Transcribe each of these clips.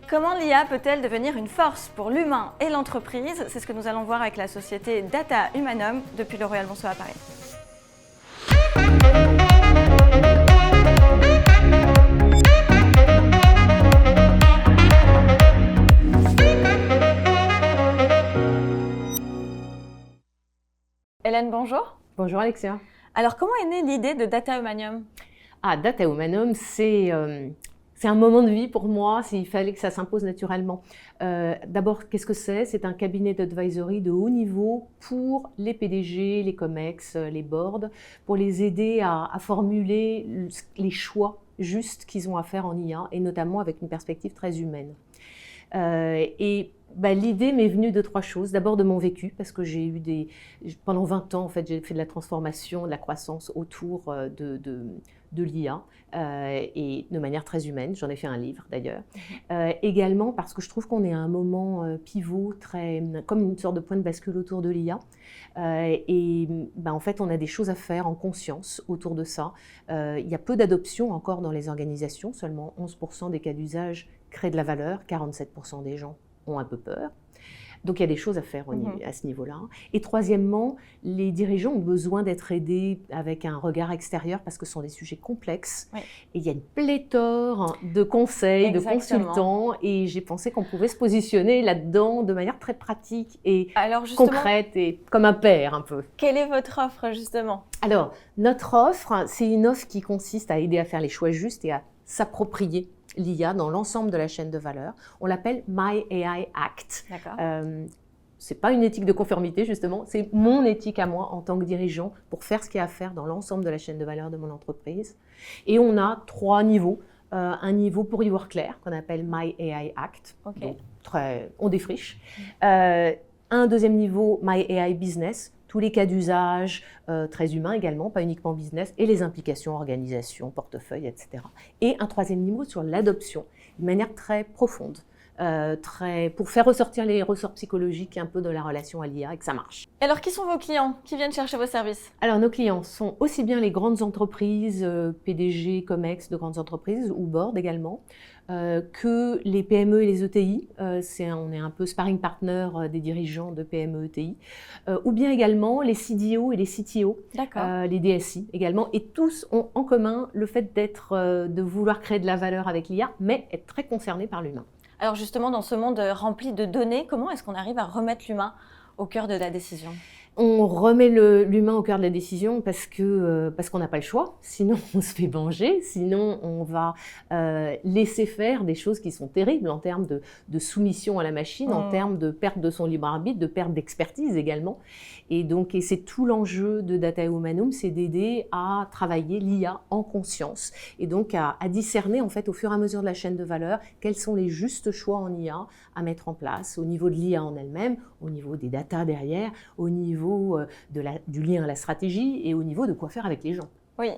Comment l'IA peut-elle devenir une force pour l'humain et l'entreprise? C'est ce que nous allons voir avec la société Data Humanum depuis le Royal Monceau à Paris. Hélène, bonjour. Bonjour Alexia. Alors, comment est née l'idée de Data Humanum? Data Humanum, c'est un moment de vie pour moi, il fallait que ça s'impose naturellement. D'abord, qu'est-ce que c'est? C'est un cabinet d'advisory de haut niveau pour les PDG, les COMEX, les boards, pour les aider à formuler les choix justes qu'ils ont à faire en IA, et notamment avec une perspective très humaine. L'idée m'est venue de trois choses. D'abord de mon vécu, parce que pendant 20 ans, en fait, j'ai fait de la transformation, de la croissance autour de l'IA, et de manière très humaine. J'en ai fait un livre d'ailleurs. Également parce que je trouve qu'on est à un moment pivot, comme une sorte de point de bascule autour de l'IA. En fait, on a des choses à faire en conscience autour de ça. Il y a peu d'adoption encore dans les organisations. Seulement 11% des cas d'usage créent de la valeur, 47% des gens ont un peu peur. Donc il y a des choses à faire à ce niveau-là. Et troisièmement, les dirigeants ont besoin d'être aidés avec un regard extérieur parce que ce sont des sujets complexes. Oui. Et il y a une pléthore de conseils, de consultants. Et j'ai pensé qu'on pouvait se positionner là-dedans de manière très pratique et concrète et comme un père un peu. Quelle est votre offre justement? Alors, notre offre, c'est une offre qui consiste à aider à faire les choix justes et à s'approprier l'IA dans l'ensemble de la chaîne de valeur. On l'appelle My AI Act. Ce n'est pas une éthique de conformité, justement, c'est mon éthique à moi en tant que dirigeant pour faire ce qu'il y a à faire dans l'ensemble de la chaîne de valeur de mon entreprise. Et on a 3 niveaux. Un niveau pour y voir clair, qu'on appelle My AI Act. Donc, on défriche. Un deuxième niveau, My AI Business. Tous les cas d'usage, très humains également, pas uniquement business, et les implications, organisation, portefeuille, etc. Et un troisième niveau sur l'adoption, de manière très profonde, pour faire ressortir les ressorts psychologiques un peu de la relation à l'IA et que ça marche. Alors, qui sont vos clients qui viennent chercher vos services? Alors, nos clients sont aussi bien les grandes entreprises, PDG, COMEX de grandes entreprises, ou board également, que les PME et les ETI, on est un peu sparring partner des dirigeants de PME ETI, ou bien également les CDO et les CTO, les DSI également, et tous ont en commun le fait de vouloir créer de la valeur avec l'IA, mais être très concernés par l'humain. Alors justement, dans ce monde rempli de données, comment est-ce qu'on arrive à remettre l'humain au cœur de la décision? On remet l'humain au cœur de la décision parce qu'on n'a pas le choix, sinon on se fait manger, sinon on va laisser faire des choses qui sont terribles en termes de soumission à la machine, en termes de perte de son libre arbitre, de perte d'expertise également. Et c'est tout l'enjeu de Data Humanum, c'est d'aider à travailler l'IA en conscience et donc à discerner en fait au fur et à mesure de la chaîne de valeur quels sont les justes choix en IA à mettre en place au niveau de l'IA en elle-même, au niveau des data derrière, au niveau du lien à la stratégie et au niveau de quoi faire avec les gens. Oui.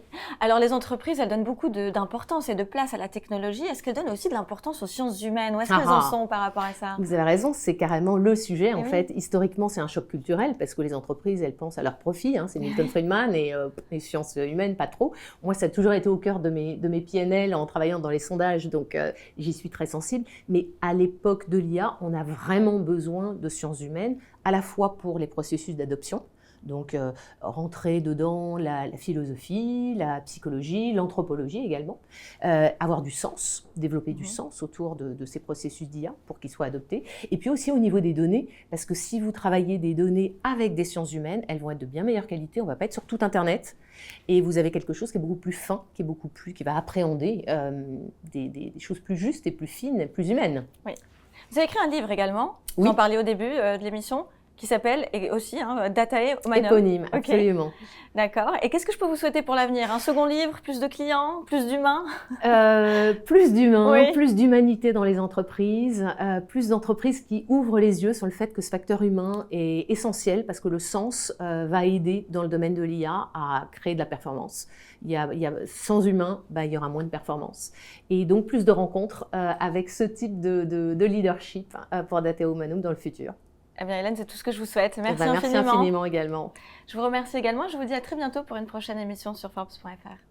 Alors les entreprises, elles donnent beaucoup d'importance et de place à la technologie. Est-ce qu'elles donnent aussi de l'importance aux sciences humaines? Où est-ce qu'elles en sont par rapport à ça? Vous avez raison, c'est carrément le sujet. En fait, historiquement, c'est un choc culturel parce que les entreprises, elles pensent à leur profit. C'est Milton Friedman et les sciences humaines, pas trop. Moi, ça a toujours été au cœur de mes PNL en travaillant dans les sondages, donc j'y suis très sensible. Mais à l'époque de l'IA, on a vraiment besoin de sciences humaines, à la fois pour les processus d'adoption. Donc, rentrer dedans la philosophie, la psychologie, l'anthropologie également, avoir du sens, développer du sens autour de ces processus d'IA pour qu'ils soient adoptés. Et puis aussi au niveau des données, parce que si vous travaillez des données avec des sciences humaines, elles vont être de bien meilleure qualité, on ne va pas être sur tout Internet, et vous avez quelque chose qui est beaucoup plus fin, qui va appréhender des choses plus justes et plus fines, et plus humaines. Oui. Vous avez écrit un livre également, vous en parliez au début de l'émission, qui s'appelle aussi Data Humanum. Éponyme, absolument. D'accord. Et qu'est-ce que je peux vous souhaiter pour l'avenir? Un second livre, plus de clients, plus d'humains? Plus d'humains, plus d'humanité dans les entreprises, plus d'entreprises qui ouvrent les yeux sur le fait que ce facteur humain est essentiel parce que le sens va aider dans le domaine de l'IA à créer de la performance. Sans humain, il y aura moins de performance. Et donc plus de rencontres avec ce type de leadership pour Data Humanum dans le futur. Eh bien, Hélène, c'est tout ce que je vous souhaite. Merci infiniment. Merci infiniment également. Je vous remercie également. Je vous dis à très bientôt pour une prochaine émission sur Forbes.fr.